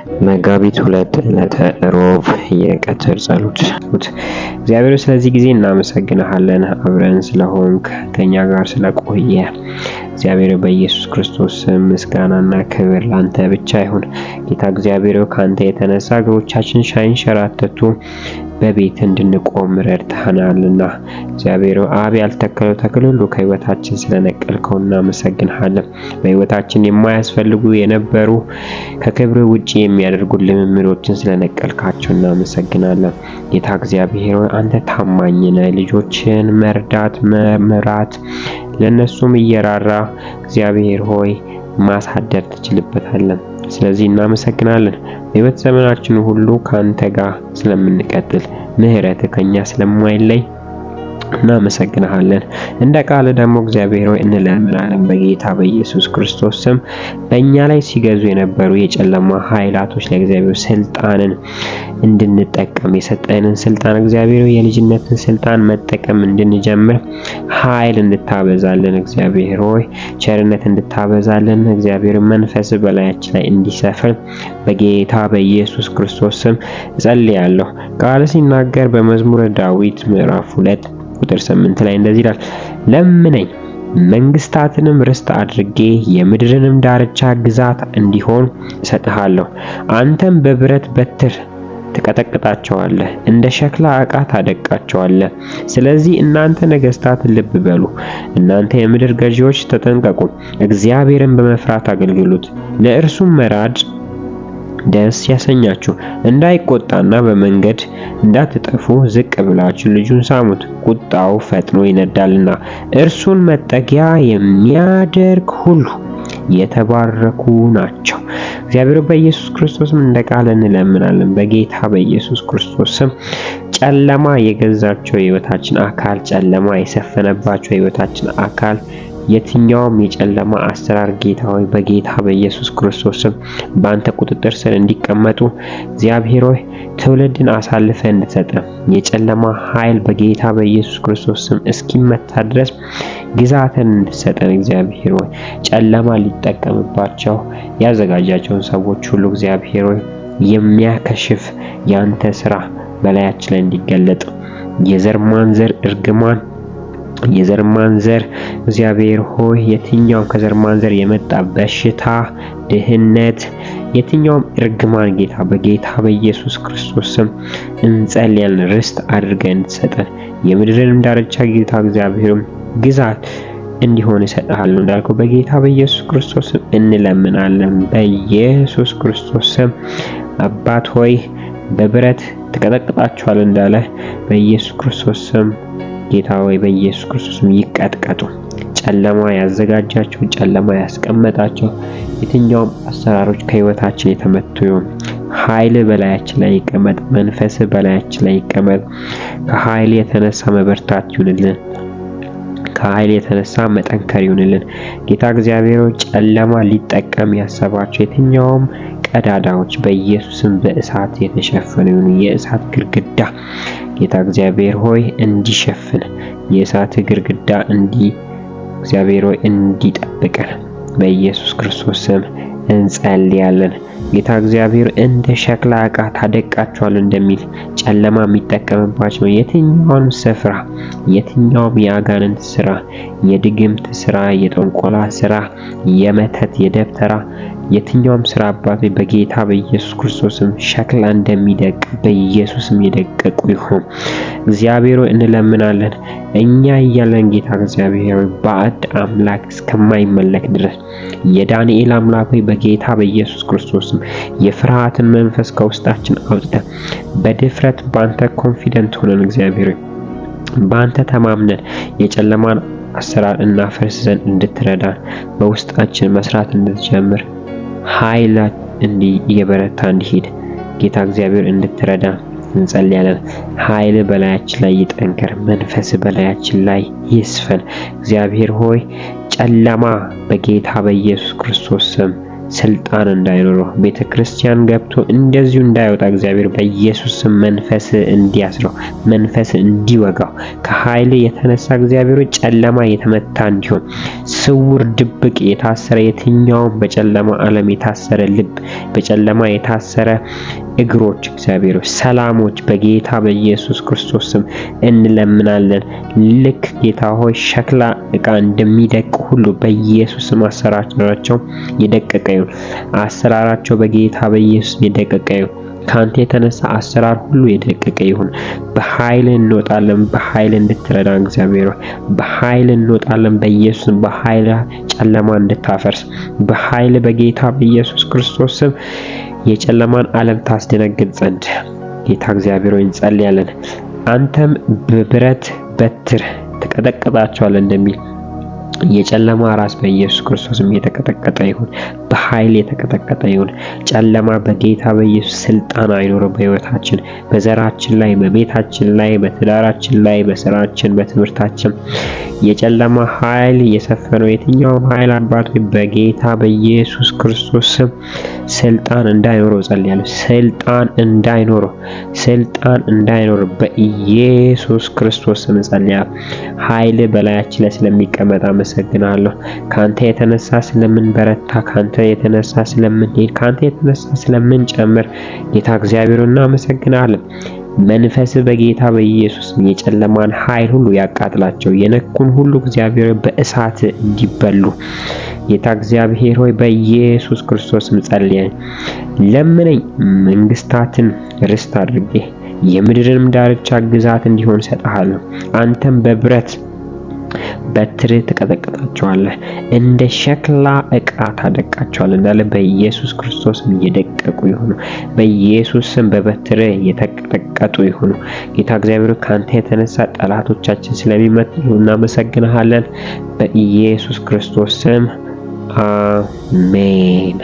መጋቢት 2 ዕለተ ሮብ የቀትር ጸሎት። እግዚአብሔር ስለዚህ ጊዜ እናመሰግንሃለን። አብረን ስለሆንክ ከኛ ጋር ስለቆየ እግዚአብሔር በኢየሱስ ክርስቶስ ምስጋናና ክብር ላንተ ብቻ ይሁን። ጌታ እግዚአብሔር ካንተ የተነሳ እግሮቻችን ሳይንሸራተቱ በቤት እንድንቆም ረድተናልና እግዚአብሔር አብ ያልተከለው ተክል ሁሉ ከህይወታችን ስለነቀልከው እናመሰግንሃለን። በህይወታችን የማያስፈልጉ የነበሩ ከክብር ውጪ የሚያደርጉ ልምምዶችን ስለነቀልካቸው እናመሰግናለን። ጌታ እግዚአብሔር አንተ ታማኝ ነህ። ልጆችን መርዳት መምራት ለነሱም እየራራ እግዚአብሔር ሆይ ማሳደር ትችልበታለን። ስለዚህ እናመሰግናለን። በህይወት ዘመናችን ሁሉ ካንተ ጋር ስለምንቀጥል ምህረት ከኛ ስለማይለይ እናመሰግናለን። እንደ ቃል ደግሞ እግዚአብሔር ሆይ እንለምናለን በጌታ በኢየሱስ ክርስቶስ ስም በእኛ ላይ ሲገዙ የነበሩ የጨለማ ኃይላቶች ለእግዚአብሔር ስልጣንን እንድንጠቀም የሰጠንን ስልጣን እግዚአብሔር የልጅነትን ስልጣን መጠቀም እንድንጀምር ኃይል እንድታበዛልን እግዚአብሔር ሆይ ቸርነት እንድታበዛልን እግዚአብሔር መንፈስ በላያችን ላይ እንዲሰፍር በጌታ በኢየሱስ ክርስቶስ ስም እጸልያለሁ። ቃል ሲናገር በመዝሙረ ዳዊት ምዕራፍ 2 ቁጥር 8 ላይ እንደዚህ ይላል፣ ለምነኝ መንግስታትንም ርስት አድርጌ የምድርንም ዳርቻ ግዛት እንዲሆን እሰጥሃለሁ። አንተም በብረት በትር ትቀጠቅጣቸዋለህ፣ እንደ ሸክላ ዕቃ ታደቅቃቸዋለህ። ስለዚህ እናንተ ነገስታት ልብ በሉ፣ እናንተ የምድር ገዢዎች ተጠንቀቁ። እግዚአብሔርን በመፍራት አገልግሉት፣ ለእርሱም መራድ ደስ ያሰኛችሁ። እንዳይቆጣና በመንገድ እንዳትጠፉ ዝቅ ብላችሁ ልጁን ሳሙት። ቁጣው ፈጥኖ ይነዳልና እርሱን መጠጊያ የሚያደርግ ሁሉ የተባረኩ ናቸው። እግዚአብሔር በኢየሱስ ክርስቶስም እንደ ቃል እንለምናለን። በጌታ በኢየሱስ ክርስቶስም ጨለማ የገዛቸው የህይወታችን አካል፣ ጨለማ የሰፈነባቸው የህይወታችን አካል የትኛውም የጨለማ አሰራር ጌታ ሆይ በጌታ በኢየሱስ ክርስቶስም በአንተ ቁጥጥር ስር እንዲቀመጡ እግዚአብሔር ሆይ ትውልድን አሳልፈ እንድትሰጥ የጨለማ ኃይል በጌታ በኢየሱስ ክርስቶስም እስኪመታ ድረስ ግዛትን እንድትሰጠን እግዚአብሔር ሆይ ጨለማ ሊጠቀምባቸው ያዘጋጃቸውን ሰዎች ሁሉ እግዚአብሔር ሆይ የሚያከሽፍ ያንተ ስራ በላያችን ላይ እንዲገለጥ የዘር ማንዘር እርግማን የዘር ማንዘር እግዚአብሔር ሆይ የትኛውም ከዘር ማንዘር የመጣ በሽታ፣ ድህነት፣ የትኛውም እርግማን ጌታ በጌታ በኢየሱስ ክርስቶስ ስም እንጸልያለን። ርስት አድርገን እንድትሰጠን የምድርንም ዳርቻ ጌታ እግዚአብሔርም ግዛት እንዲሆን እሰጥሃለሁ እንዳልከው በጌታ በኢየሱስ ክርስቶስ ስም እንለምናለን። በኢየሱስ ክርስቶስ ስም አባት ሆይ በብረት ትቀጠቅጣቸዋል እንዳለ በኢየሱስ ክርስቶስ ስም ጌታ ሆይ በኢየሱስ ክርስቶስም ይቀጥቀጡ። ጨለማ ያዘጋጃቸው፣ ጨለማ ያስቀመጣቸው የትኛውም አሰራሮች ከህይወታችን የተመቱ ይሁን። ኃይል በላያችን ላይ ይቀመጥ፣ መንፈስ በላያችን ላይ ይቀመጥ። ከኃይል የተነሳ መበርታት ይሁንልን፣ ከኃይል የተነሳ መጠንከር ይሁንልን። ጌታ እግዚአብሔር ጨለማ ሊጠቀም ያሰባቸው የትኛውም ቀዳዳዎች በኢየሱስም በእሳት የተሸፈኑ ይሁን። የእሳት ግድግዳ ጌታ እግዚአብሔር ሆይ እንዲሸፍን የእሳት ግድግዳ እግዚአብሔር ሆይ እንዲጠብቀን በኢየሱስ ክርስቶስ ስም እንጸልያለን። ጌታ እግዚአብሔር እንደ ሸክላ ዕቃ ታደቅቃቸዋለህ እንደሚል ጨለማ የሚጠቀምባቸው የትኛውንም ስፍራ የትኛውም የአጋንንት ስራ፣ የድግምት ስራ፣ የጠንቆላ ስራ፣ የመተት የደብተራ የትኛውም ስራ አባቴ በጌታ በኢየሱስ ክርስቶስም ሸክላ እንደሚደቅ በኢየሱስም የደቀቁ ይሁን። እግዚአብሔር ሆይ እንለምናለን። እኛ እያለን ጌታ እግዚአብሔር ባዕድ አምላክ እስከማይመለክ ድረስ የዳንኤል አምላክ ሆይ በጌታ በኢየሱስ ክርስቶስም የፍርሃትን መንፈስ ከውስጣችን አውጥተን በድፍረት ባንተ ኮንፊደንት ሆነን እግዚአብሔር ሆይ ባንተ ተማምነን የጨለማን አሰራር እናፈርስ ዘንድ እንድትረዳን በውስጣችን መስራት እንድትጀምር ኃይል እየበረታ እንዲሄድ ጌታ እግዚአብሔር እንድትረዳ እንጸልያለን። ኃይል በላያችን ላይ ይጠንከር፣ መንፈስ በላያችን ላይ ይስፈን። እግዚአብሔር ሆይ ጨለማ በጌታ በኢየሱስ ክርስቶስ ስም ስልጣን እንዳይኖረው ቤተክርስቲያን ገብቶ እንደዚሁ እንዳይወጣ እግዚአብሔር በኢየሱስ ስም መንፈስ እንዲያስረው፣ መንፈስ እንዲወጋው፣ ከኃይል የተነሳ እግዚአብሔር ጨለማ የተመታ እንዲሆን፣ ስውር ድብቅ የታሰረ የትኛውም በጨለማ ዓለም የታሰረ ልብ፣ በጨለማ የታሰረ እግሮች እግዚአብሔር ሰላሞች በጌታ በኢየሱስ ክርስቶስ ስም እንለምናለን። ልክ ጌታ ሆይ ሸክላ ዕቃ እንደሚደቅ ሁሉ በኢየሱስ ስም አሰራራቸው የደቀቀ ይሁን። አሰራራቸው በጌታ በኢየሱስ የደቀቀ ይሁን። ካንተ የተነሳ አሰራር ሁሉ የደቀቀ ይሁን። በኃይል እንወጣለን። በኃይል እንድትረዳን እግዚአብሔር በኃይል እንወጣለን። በኢየሱስ በኃይል ጨለማ እንድታፈርስ በኃይል በጌታ በኢየሱስ ክርስቶስ ስም የጨለማን ዓለም ታስደነግጥ ዘንድ ጌታ እግዚአብሔር ሆይ እንጸልያለን። አንተም በብረት በትር ትቀጠቅጣቸዋለህ እንደሚል የጨለማ ራስ በኢየሱስ ክርስቶስም የተቀጠቀጠ ይሁን። በኃይል የተቀጠቀጠ ይሁን። ጨለማ በጌታ በኢየሱስ ስልጣን አይኖረው በህይወታችን፣ በዘራችን ላይ፣ በቤታችን ላይ፣ በትዳራችን ላይ፣ በስራችን፣ በትምህርታችን የጨለማ ኃይል የሰፈነው የትኛውም ኃይል አባት ሆይ በጌታ በኢየሱስ ክርስቶስ ስም ስልጣን እንዳይኖረው ጸልያለሁ። ስልጣን እንዳይኖረው በኢየሱስ ክርስቶስ ስም ጸልያለሁ። ኃይል በላያችን ላይ ስለሚቀመጥ አመሰግናለሁ። ካንተ የተነሳ ስለምንበረታ፣ ካንተ የተነሳ ስለምንሄድ፣ ካንተ የተነሳ ስለምንጨምር ጌታ እግዚአብሔር እናመሰግናለን። መንፈስ በጌታ በኢየሱስ የጨለማን ኃይል ሁሉ ያቃጥላቸው። የነኩን ሁሉ እግዚአብሔር በእሳት እንዲበሉ ጌታ እግዚአብሔር ሆይ በኢየሱስ ክርስቶስም ጸልየን ለምነኝ። መንግስታትን ርስት አድርጌ የምድርንም ዳርቻ ግዛት እንዲሆን ሰጣለሁ። አንተም በብረት በትር ትቀጠቅጣቸዋለህ፣ እንደ ሸክላ ዕቃ ታደቃቸዋለህ እንዳለ በኢየሱስ ክርስቶስም እየደቀቁ ይሁኑ። በኢየሱስ ስም በበትር የተቀጠቀጡ ይሁኑ። ጌታ እግዚአብሔር ካንተ የተነሳ ጠላቶቻችን ስለሚመቱ እናመሰግንሃለን። በኢየሱስ ክርስቶስ ስም አሜን።